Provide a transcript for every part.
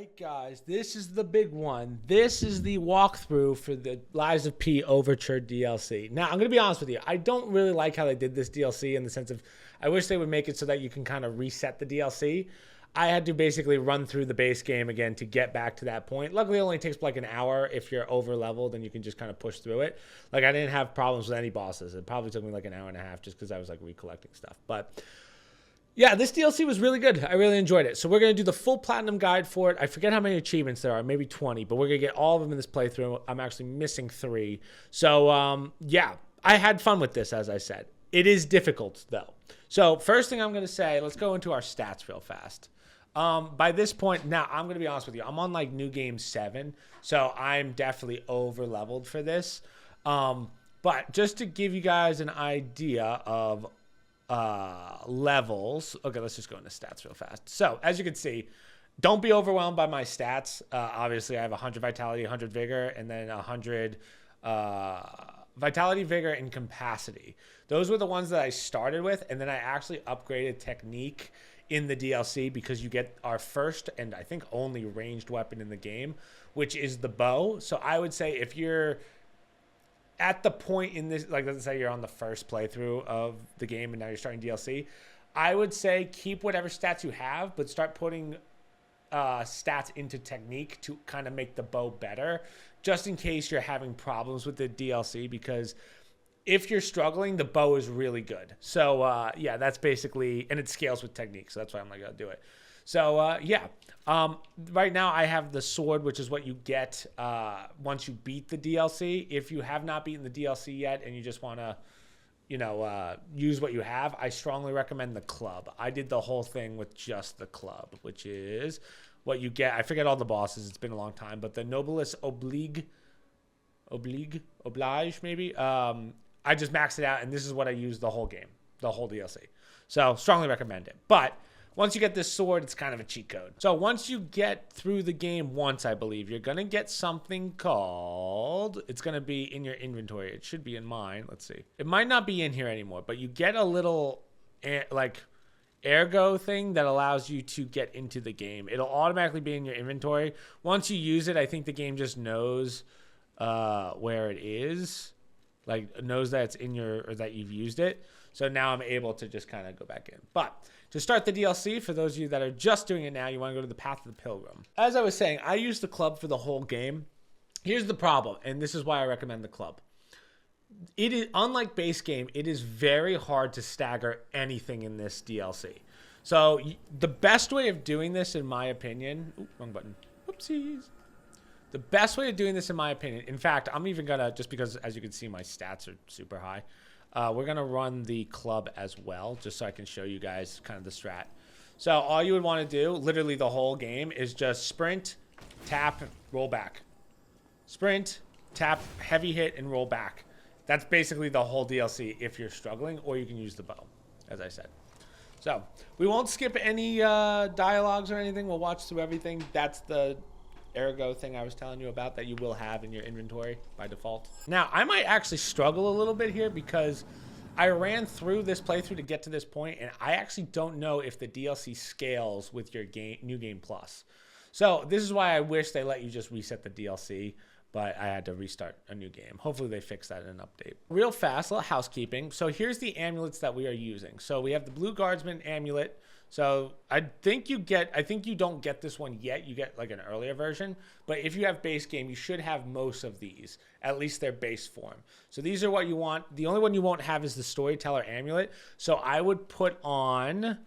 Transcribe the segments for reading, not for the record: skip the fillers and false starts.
right, guys, this is the big one. This is the walkthrough for the Lies of P Overture DLC. Now, I'm going to be honest with you. I don't really like how they did this DLC in the sense of I wish they would make it so that you can kind of reset the DLC. I had to basically run through the base game again to get back to that point. Luckily, it only takes like an hour if you're over leveled and you can just kind of push through it. Like, I didn't have problems with any bosses. It probably took me like an hour and a half just because I was like recollecting stuff. But yeah, this DLC was really good. I really enjoyed it. So we're going to do the full platinum guide for it. I forget how many achievements there are, maybe 20, but we're going to get all of them in this playthrough. I'm actually missing 3. So yeah, I had fun with this, as I said. It is difficult, though. So first thing I'm going to say, let's go into our stats real fast. By this point, now I'm going to be honest with you. I'm on like new game 7, so I'm definitely over leveled for this. But just to give you guys an idea of levels. Okay, let's just go into stats real fast. So as you can see, don't be overwhelmed by my stats. Obviously, I have 100 vitality, 100 vigor, and then 100 vitality, vigor, and capacity. Those were the ones that I started with, and then I actually upgraded technique in the DLC because you get our first and I think only ranged weapon in the game, which is the bow. So I would say if you're at the point in this, like let's say you're on the first playthrough of the game and now you're starting DLC, I would say keep whatever stats you have, but start putting stats into technique to kind of make the bow better, just in case you're having problems with the DLC, because if you're struggling, the bow is really good. So, yeah, that's basically, and it scales with technique, so that's why I'm not going to do it. So, yeah, right now I have the sword, which is what you get once you beat the DLC. If you have not beaten the DLC yet and you just want to, you know, use what you have, I strongly recommend the club. I did the whole thing with just the club, which is what you get. I forget all the bosses. It's been a long time, but the Nobilis Oblige, maybe. I just maxed it out, and this is what I used the whole game, the whole DLC. So strongly recommend it. But once you get this sword, it's kind of a cheat code. So once you get through the game once, I believe, you're going to get something called, it's going to be in your inventory. It should be in mine. Let's see. It might not be in here anymore, but you get a little, like, ergo thing that allows you to get into the game. It'll automatically be in your inventory. Once you use it, I think the game just knows where it is. Like, knows that it's in your, or that you've used it. So now I'm able to just kind of go back in. But to start the DLC, for those of you that are just doing it now, you want to go to the Path of the Pilgrim. As I was saying, I used the club for the whole game. Here's the problem, and this is why I recommend the club. It is, unlike base game, it is very hard to stagger anything in this DLC. So the best way of doing this, in my opinion, wrong button. Oopsies. The best way of doing this, in my opinion, in fact, I'm even going to, just because, as you can see, my stats are super high, we're going to run the club as well, just so I can show you guys kind of the strat. So all you would want to do, literally the whole game, is just sprint, tap, roll back. Sprint, tap, heavy hit, and roll back. That's basically the whole DLC if you're struggling, or you can use the bow, as I said. So we won't skip any dialogues or anything. We'll watch through everything. That's the ergo thing I was telling you about that you will have in your inventory by default. Now, I might actually struggle a little bit here because I ran through this playthrough to get to this point, and I actually don't know if the DLC scales with your game, New Game Plus. So this is why I wish they let you just reset the DLC, but I had to restart a new game. Hopefully they fix that in an update. Real fast, a little housekeeping. So here's the amulets that we are using. So we have the Blue Guardsman amulet. So I think you don't get this one yet. You get like an earlier version, but if you have base game, you should have most of these, at least their base form. So these are what you want. The only one you won't have is the Storyteller amulet. So I would put on,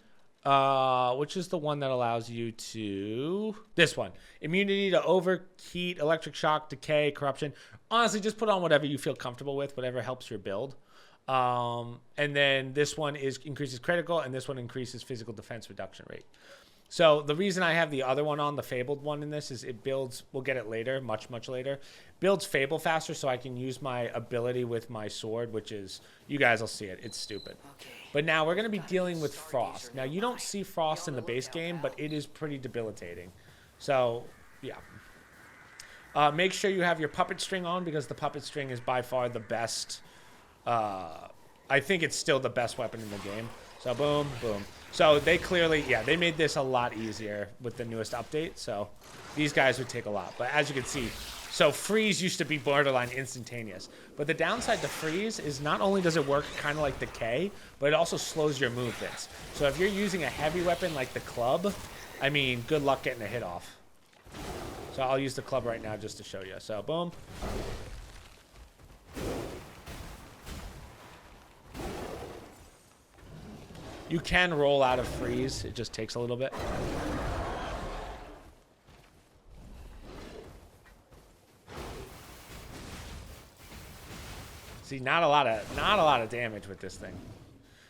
which is the one that allows you to, this one, immunity to overheat, electric shock, decay, corruption. Honestly, just put on whatever you feel comfortable with, whatever helps your build. And then this one increases critical, and this one increases physical defense reduction rate. So the reason I have the other one on, the Fabled one in this, is it builds, we'll get it later, much later, builds Fable faster so I can use my ability with my sword, which is, you guys will see it, it's stupid. But now we're going to be dealing with Frost. Now you don't see Frost in the base game, but it is pretty debilitating. So, yeah. Make sure you have your puppet string on, because the puppet string is by far the best. I think it's still the best weapon in the game. So boom, boom. So they clearly, yeah, they made this a lot easier with the newest update. So these guys would take a lot. But as you can see, so freeze used to be borderline instantaneous. But the downside to freeze is not only does it work kind of like the K, but it also slows your movements. So if you're using a heavy weapon like the club, I mean, good luck getting a hit off. So I'll use the club right now just to show you. So boom. You can roll out of freeze. It just takes a little bit. See, not a lot of damage with this thing.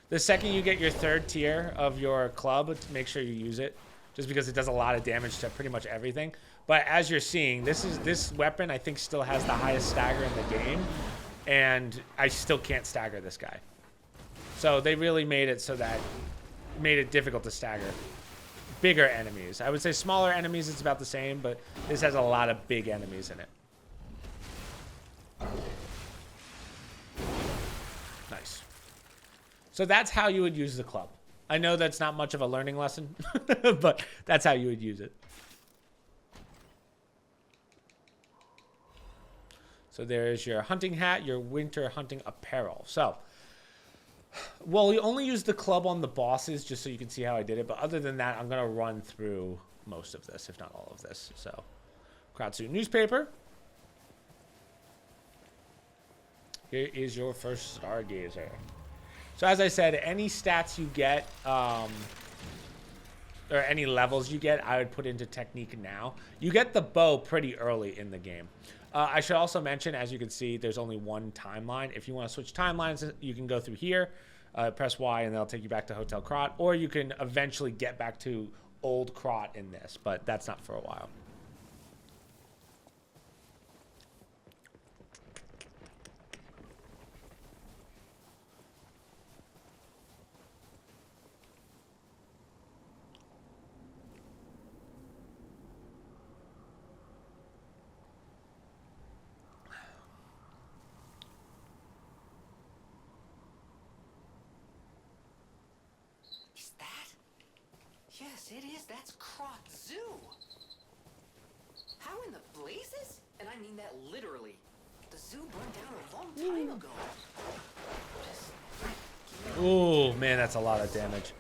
The second you get your third tier of your club, make sure you use it, just because it does a lot of damage to pretty much everything. But as you're seeing, this weapon I think still has the highest stagger in the game, and I still can't stagger this guy. So they really made it so that made it difficult to stagger bigger enemies. I would say smaller enemies it's about the same, but this has a lot of big enemies in it. Nice. So that's how you would use the club. I know that's not much of a learning lesson, but that's how you would use it. So there's your hunting hat, your winter hunting apparel. So, well, we only use the club on the bosses just so you can see how I did it. But other than that, I'm going to run through most of this, if not all of this. So, Crowdsuit newspaper. Here is your first Stargazer. So as I said, any stats you get, or any levels you get, I would put into technique now. You get the bow pretty early in the game. I should also mention, as you can see, there's only one timeline. If you want to switch timelines, you can go through here, press Y, and they'll take you back to Hotel Krot, or you can eventually get back to Old Krot in this, but that's not for a while. Yes, it is. That's Krot Zoo. How in the blazes? And I mean that literally. The zoo burned down a long time ago. Ooh, man, that's a lot of damage.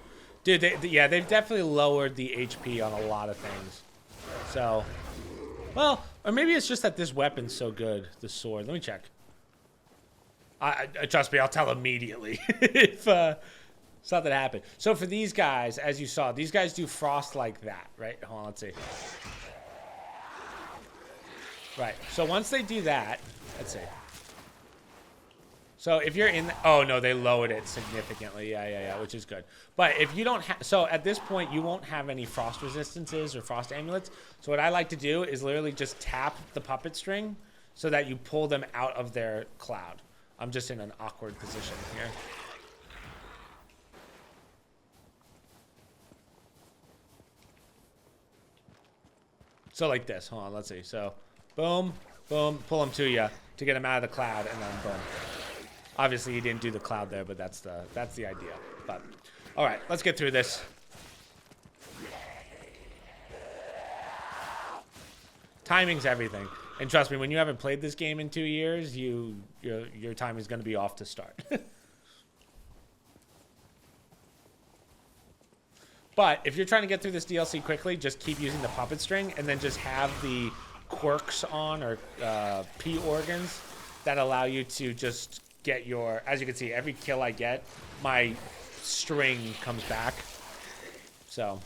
Dude, yeah, they've definitely lowered the HP on a lot of things. So, well, or maybe it's just that this weapon's so good, the sword. Let me check. I trust me, I'll tell immediately if something happened. So for these guys, as you saw, these guys do frost like that, right? Hold on, let's see. Right, so once they do that, let's see. So if you're in, oh no, they lowered it significantly. Yeah, which is good. But if you don't have, so at this point, you won't have any frost resistances or frost amulets. So what I like to do is literally just tap the puppet string so that you pull them out of their cloud. I'm just in an awkward position here. So like this, hold on, let's see. So boom, boom, pull them to you to get them out of the cloud, and then boom. Obviously, he didn't do the cloud there, but that's the idea. But all right, let's get through this. Timing's everything, and trust me, when you haven't played this game in 2 years, your time is going to be off to start. But if you're trying to get through this DLC quickly, just keep using the puppet string, and then just have the quirks on, or P organs, that allow you to just get your, as you can see, every kill I get, my string comes back. So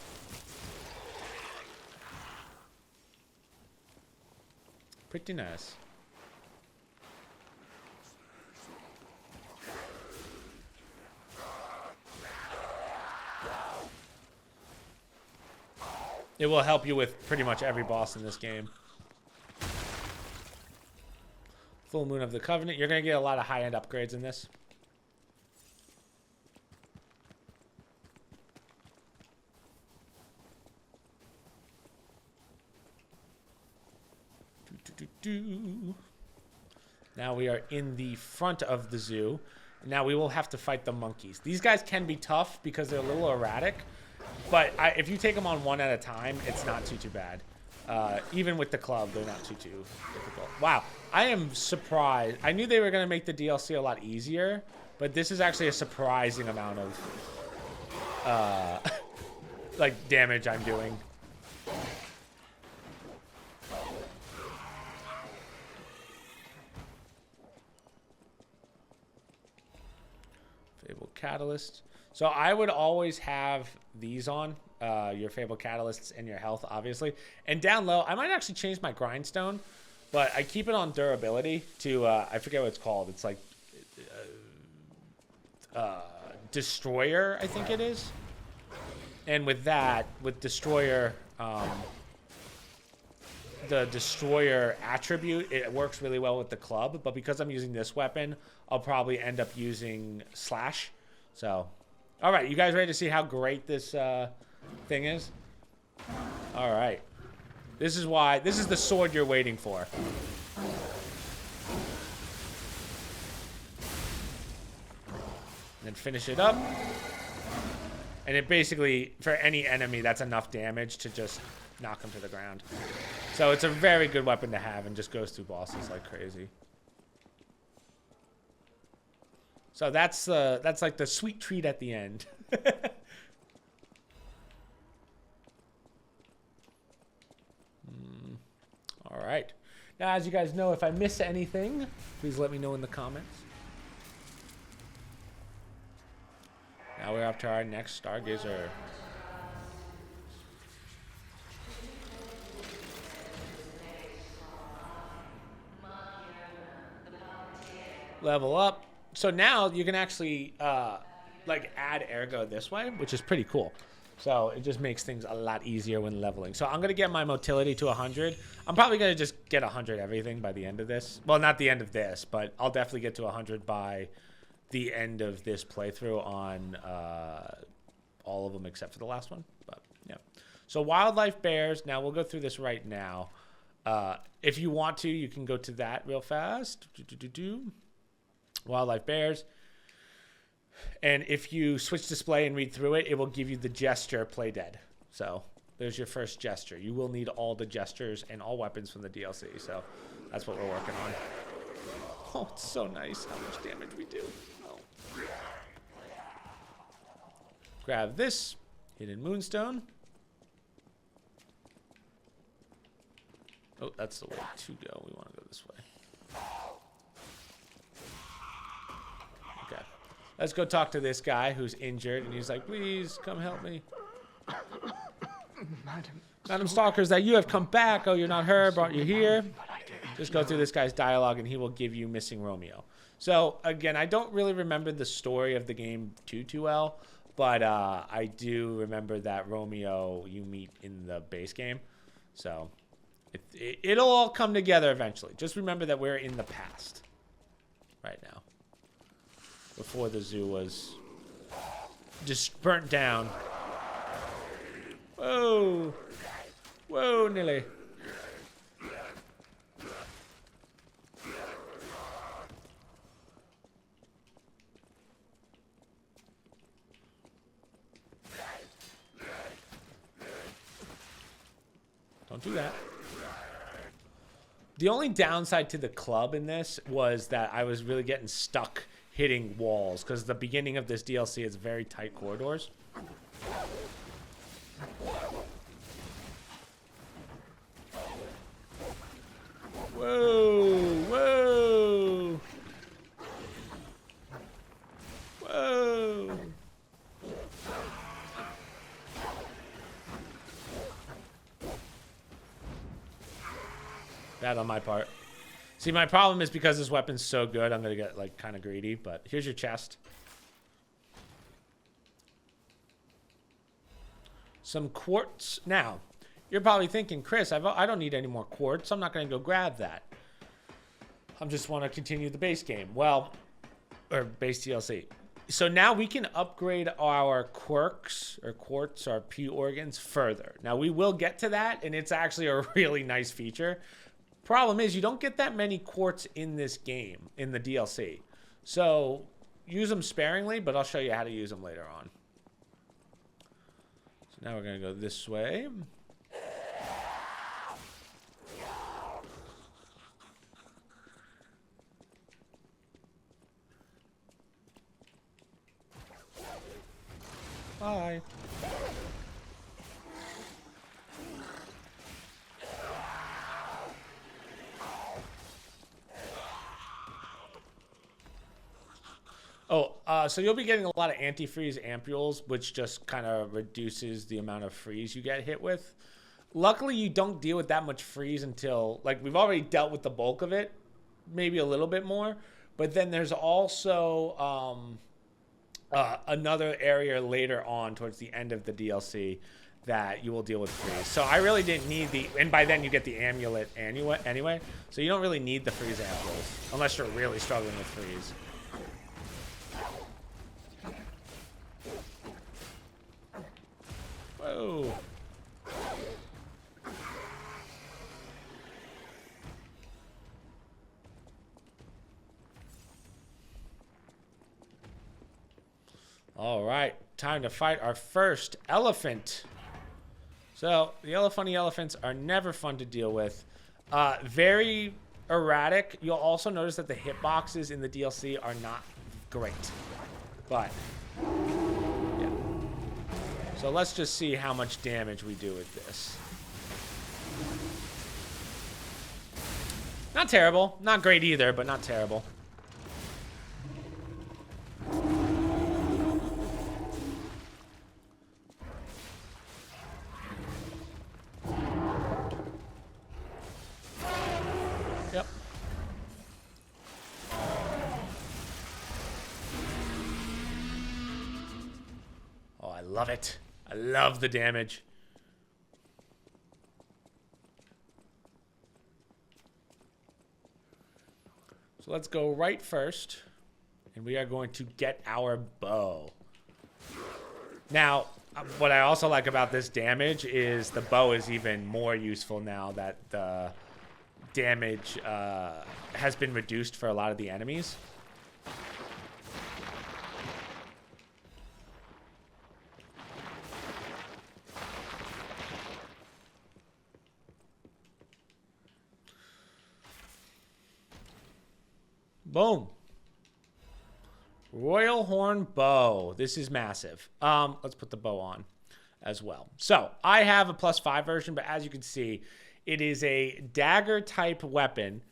pretty nice. It will help you with pretty much every boss in this game. Full Moon of the Covenant. You're going to get a lot of high-end upgrades in this. Now we are in the front of the zoo. Now we will have to fight the monkeys. These guys can be tough because they're a little erratic, but if you take them on one at a time, it's not too bad. Even with the club, they're not too difficult. Wow, I am surprised. I knew they were going to make the DLC a lot easier, but this is actually a surprising amount of like damage I'm doing. Fable Catalyst. So I would always have these on, your Fable Catalysts and your health, obviously. And down low, I might actually change my grindstone, but I keep it on durability to, I forget what it's called. It's like Destroyer, I think it is. And with that, with Destroyer, the Destroyer attribute, it works really well with the club. But because I'm using this weapon, I'll probably end up using Slash. So, all right, you guys ready to see how great this thing is? All right. This is the sword you're waiting for. And then finish it up. And it basically, for any enemy, that's enough damage to just knock them to the ground. So it's a very good weapon to have and just goes through bosses like crazy. So that's like the sweet treat at the end. All right. Now, as you guys know, if I miss anything, please let me know in the comments. Now we're up to our next Stargazer. Level up. So now you can actually like add ergo this way, which is pretty cool. So it just makes things a lot easier when leveling. So I'm going to get my motility to 100. I'm probably going to just get 100 everything by the end of this. Well, not the end of this, but I'll definitely get to 100 by the end of this playthrough on all of them except for the last one. But yeah. So wildlife bears. Now we'll go through this right now. If you want to, you can go to that real fast. Wildlife bears. And if you switch display and read through it, it will give you the gesture play dead. So there's your first gesture. You will need all the gestures and all weapons from the DLC. So that's what we're working on. Oh, it's so nice how much damage we do. Oh. Grab this. Hidden Moonstone. Oh, that's the way to go. We want to go this way. Okay. Let's go talk to this guy who's injured, and he's like, please, come help me. Madam Stalkers, that you have come back. Oh, you're not her, brought you here. Just go through this guy's dialogue, and he will give you Missing Romeo. So, again, I don't really remember the story of the game too well, but I do remember that Romeo you meet in the base game. So, it'll all come together eventually. Just remember that we're in the past right now. Before the zoo was just burnt down. Whoa. Whoa, Nilly. Don't do that. The only downside to the club in this was that I was really getting stuck hitting walls, because the beginning of this DLC is very tight corridors. Whoa, whoa, whoa. Bad on my part. See, my problem is because this weapon's so good, I'm going to get, like, kind of greedy. But here's your chest. Some quartz. Now, you're probably thinking, Chris, I don't need any more quartz. I'm not going to go grab that. I just want to continue the base game. Well, or base DLC. So now we can upgrade our quirks, or quartz, our P organs further. Now, we will get to that, and it's actually a really nice feature. Problem is, you don't get that many quartz in this game, in the DLC. So use them sparingly, but I'll show you how to use them later on. So now we're going to go this way. Bye. Oh, so you'll be getting a lot of antifreeze ampules, which just kind of reduces the amount of freeze you get hit with. Luckily, you don't deal with that much freeze until, like, we've already dealt with the bulk of it, maybe a little bit more. But then there's also another area later on towards the end of the DLC that you will deal with freeze. So I really didn't need the, and by then you get the amulet anyway. So you don't really need the freeze ampules unless you're really struggling with freeze. Whoa. All right, time to fight our first elephant. So the funny elephants are never fun to deal with. Very erratic. You'll also notice that the hitboxes in the DLC are not great. But yeah. So let's just see how much damage we do with this. Not terrible. Not great either, but not terrible. Yep. Oh, I love it. I love the damage. So let's go right first, and we are going to get our bow. Now, what I also like about this damage is the bow is even more useful now that the damage has been reduced for a lot of the enemies. Boom. Royal Horn Bow. This is massive. Let's put the bow on as well. So I have a +5 version, but as you can see, it is a dagger type weapon,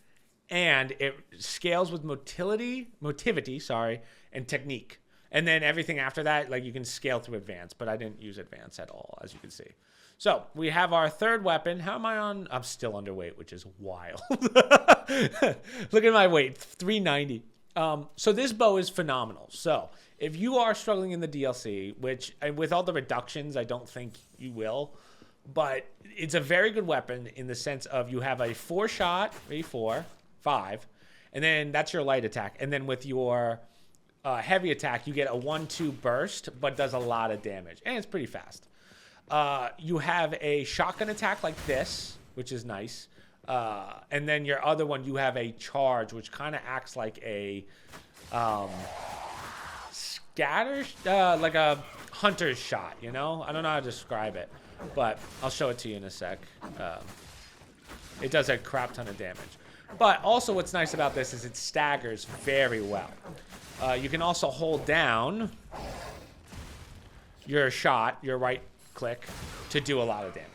and it scales with motivity, and technique. And then everything after that, like, you can scale through advanced, but I didn't use advanced at all, as you can see. So we have our third weapon. How am I on? I'm still underweight, which is wild. Look at my weight, 390. So this bow is phenomenal. So if you are struggling in the DLC, which, and with all the reductions, I don't think you will, but it's a very good weapon in the sense of you have a 4-shot, maybe 4, 5, and then that's your light attack. And then with your heavy attack, you get a 1-2 burst, but does a lot of damage, and it's pretty fast. You have a shotgun attack like this, which is nice. And then your other one, you have a charge, which kind of acts like a scatter, like a hunter's shot, you know? I don't know how to describe it, but I'll show it to you in a sec. It does a crap ton of damage. But also what's nice about this is it staggers very well. You can also hold down your shot, your right click, to do a lot of damage.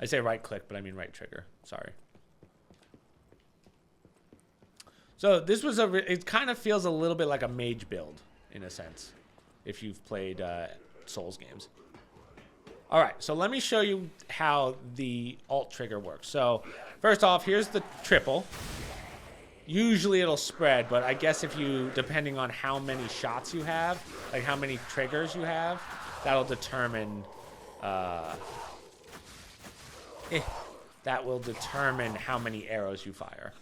I say right click, but I mean right trigger. Sorry. So this was it kind of feels a little bit like a mage build in a sense, if you've played Souls games. All right, so let me show you how the alt trigger works. So first off, here's the triple. Usually it'll spread, but I guess if you, depending on how many shots you have, like how many triggers you have, that'll determine that will determine how many arrows you fire.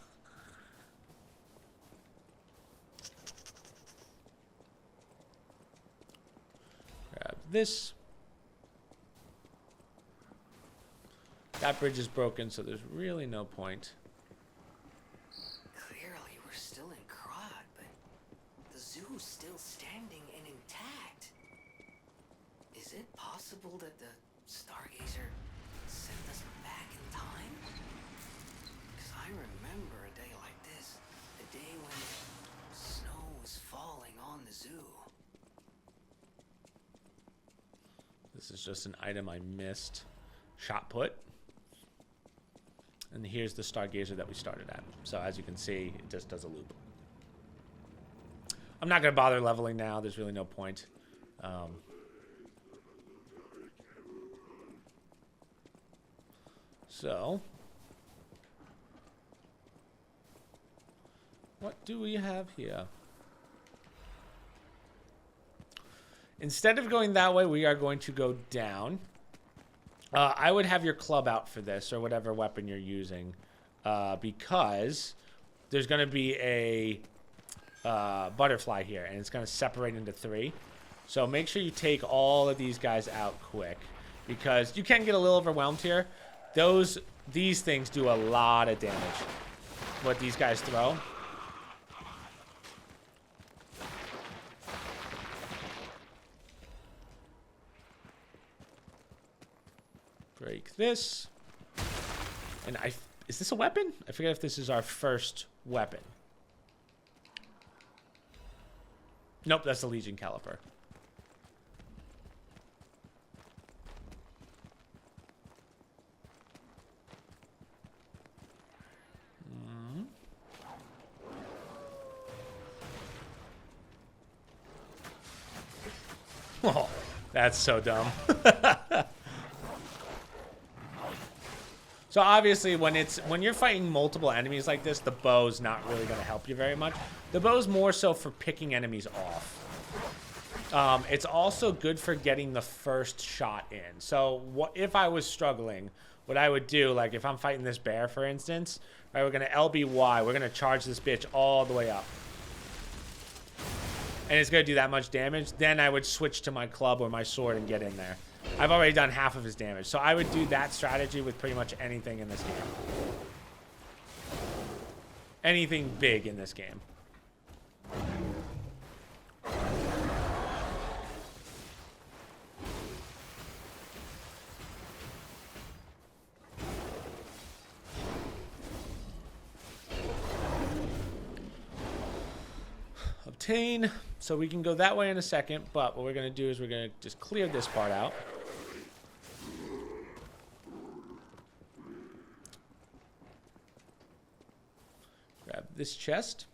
Grab this. That bridge is broken, so there's really no point. Clearly, we're still in Crod, but possible that the Stargazer sent us back in time? Because I remember a day like this. A day when snow was falling on the zoo. This is just an item I missed. Shot put. And here's the Stargazer that we started at. So as you can see, it just does a loop. I'm not going to bother leveling now. There's really no point. So, what do we have here? Instead of going that way, we are going to go down. I would have your club out for this, or whatever weapon you're using, because there's going to be a butterfly here, and it's going to separate into 3. So make sure you take all of these guys out quick, because you can get a little overwhelmed here. These things do a lot of damage. What these guys throw. Break this. And is this a weapon? I forget if this is our first weapon. Nope, that's the Legion caliper. Oh, that's so dumb. So obviously when you're fighting multiple enemies like this, the bow's not really going to help you very much. The bow's more so for picking enemies off. It's also good for getting the first shot in. So if I was struggling, what I would do, like if I'm fighting this bear, for instance, right, we're going to LBY. We're going to charge this bitch all the way up. And it's going to do that much damage. Then I would switch to my club or my sword and get in there. I've already done half of his damage. So I would do that strategy with pretty much anything in this game. Anything big in this game. Obtain. So we can go that way in a second, but what we're going to do is we're going to just clear this part out. Grab this chest.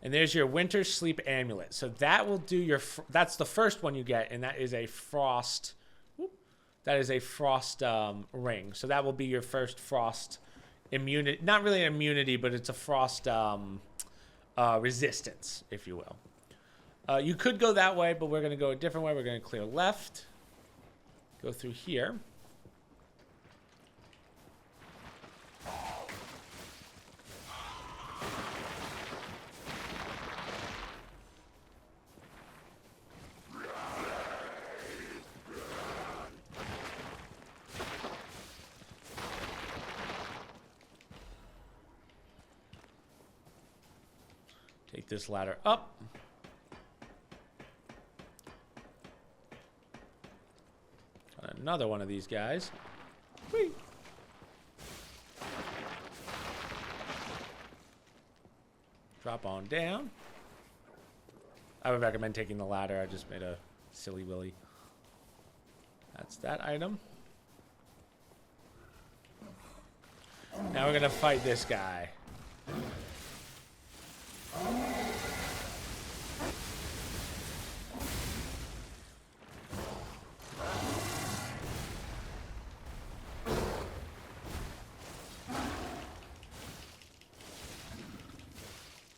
And there's your winter sleep amulet. So that will do your, that's the first one you get, and that is a frost, that is a frost ring. So that will be your first frost immunity, not really an immunity, but it's a frost resistance, if you will. You could go that way, but we're going to go a different way. We're going to clear left, go through here. Take this ladder up. Got another one of these guys. Whee! Drop on down. I would recommend taking the ladder. I just made a silly willy. That's that item. Now we're gonna fight this guy.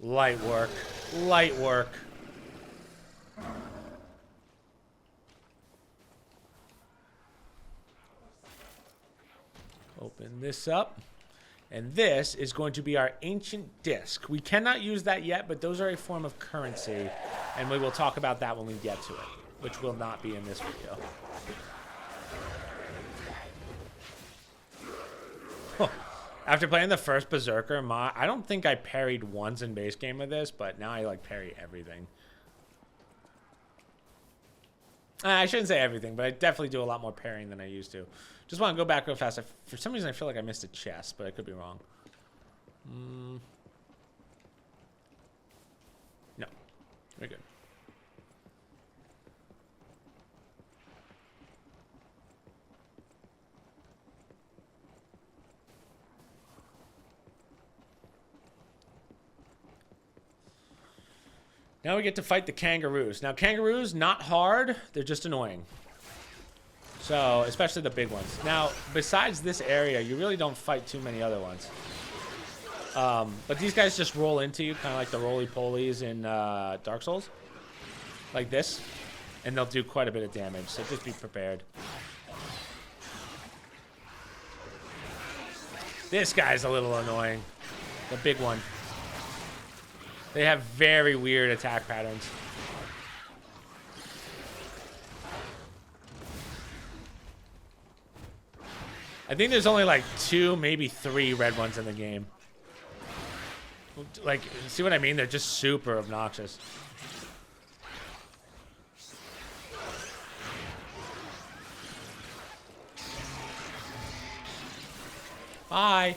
Light work. Light work. Open this up. And this is going to be our ancient disc. We cannot use that yet, but those are a form of currency. And we will talk about that when we get to it, which will not be in this video. Huh. After playing the first Berserker, I don't think I parried once in base game with this, but now I like parry everything. I shouldn't say everything, but I definitely do a lot more parrying than I used to. Just want to go back real fast. For some reason, I feel like I missed a chest, but I could be wrong. No. We're good. Now we get to fight the kangaroos. Now, kangaroos, not hard. They're just annoying. So, especially the big ones. Now, besides this area, you really don't fight too many other ones. But these guys just roll into you, kind of like the roly-polies in Dark Souls. Like this. And they'll do quite a bit of damage, so just be prepared. This guy's a little annoying. The big one. They have very weird attack patterns. I think there's only like 2, maybe 3 red ones in the game. Like, see what I mean? They're just super obnoxious. Bye.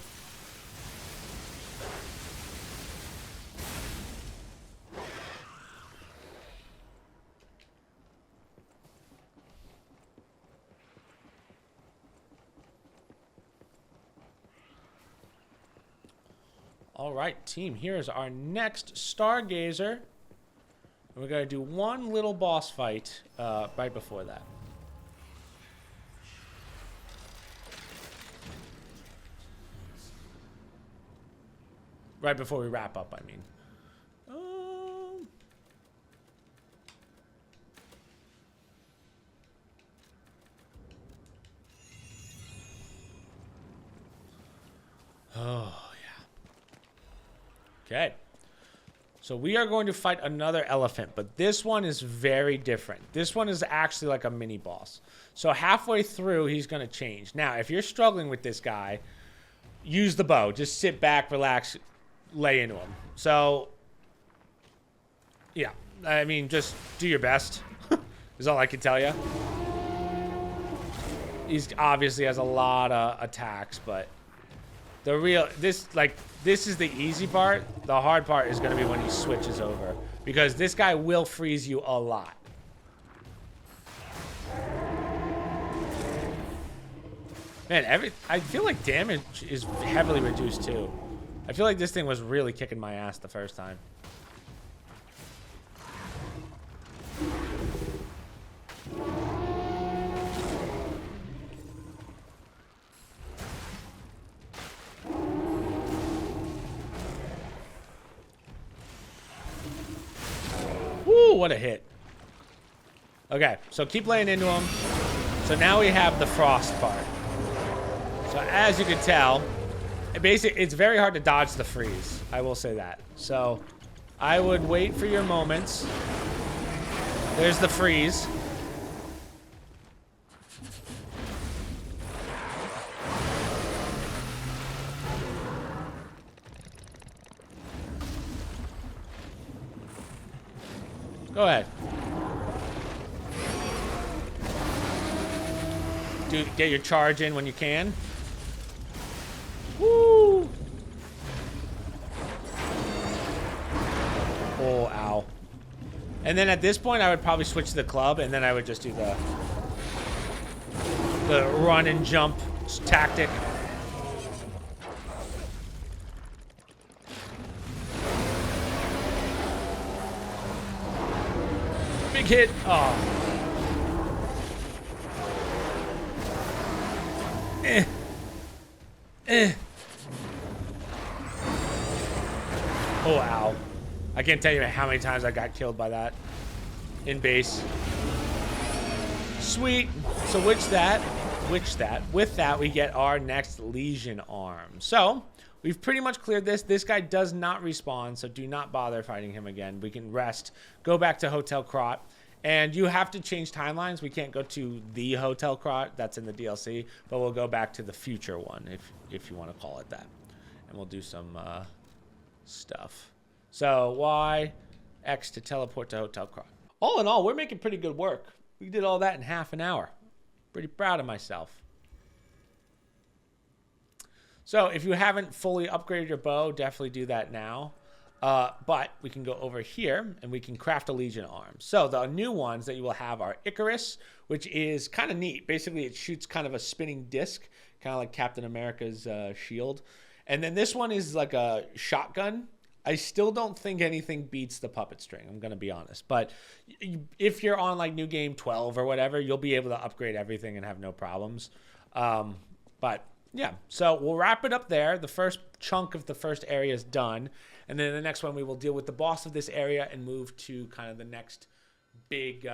All right, team, here's our next Stargazer. And we're going to do one little boss fight right before that. Right before we wrap up, I mean. Oh. Okay, so we are going to fight another elephant, but this one is very different. This one is actually like a mini boss. So halfway through, he's going to change. Now, if you're struggling with this guy, use the bow. Just sit back, relax, lay into him. So, yeah, I mean, just do your best is all I can tell you. He's obviously has a lot of attacks, but this is the easy part. The hard part is going to be when he switches over, because this guy will freeze you a lot. Man, I feel like damage is heavily reduced too. I feel like this thing was really kicking my ass the first time. Woo, what a hit. Okay, so keep laying into him. So now we have the frost part. So as you can tell, it's very hard to dodge the freeze. I will say that. So I would wait for your moments. There's the freeze. Go ahead. Get your charge in when you can. Woo! Oh, ow. And then at this point, I would probably switch to the club, and then I would just do the run and jump tactic. Big hit. Oh. Oh, ow. I can't tell you how many times I got killed by that in base. Sweet. So with that, we get our next Legion arm. So we've pretty much cleared this. This guy does not respawn, so do not bother fighting him again. We can rest, go back to Hotel Krot. And you have to change timelines. We can't go to the Hotel Krot. That's in the DLC. But we'll go back to the future one, if you want to call it that. And we'll do some stuff. So Y, X to teleport to Hotel Krot. All in all, we're making pretty good work. We did all that in half an hour. Pretty proud of myself. So if you haven't fully upgraded your bow, definitely do that now. But we can go over here and we can craft a Legion arm. So the new ones that you will have are Icarus, which is kind of neat. Basically, it shoots kind of a spinning disc, kind of like Captain America's shield. And then this one is like a shotgun. I still don't think anything beats the puppet string, I'm going to be honest. But if you're on like New Game 12 or whatever, you'll be able to upgrade everything and have no problems. But yeah, so we'll wrap it up there. The first chunk of the first area is done. And then the next one, we will deal with the boss of this area and move to kind of the next big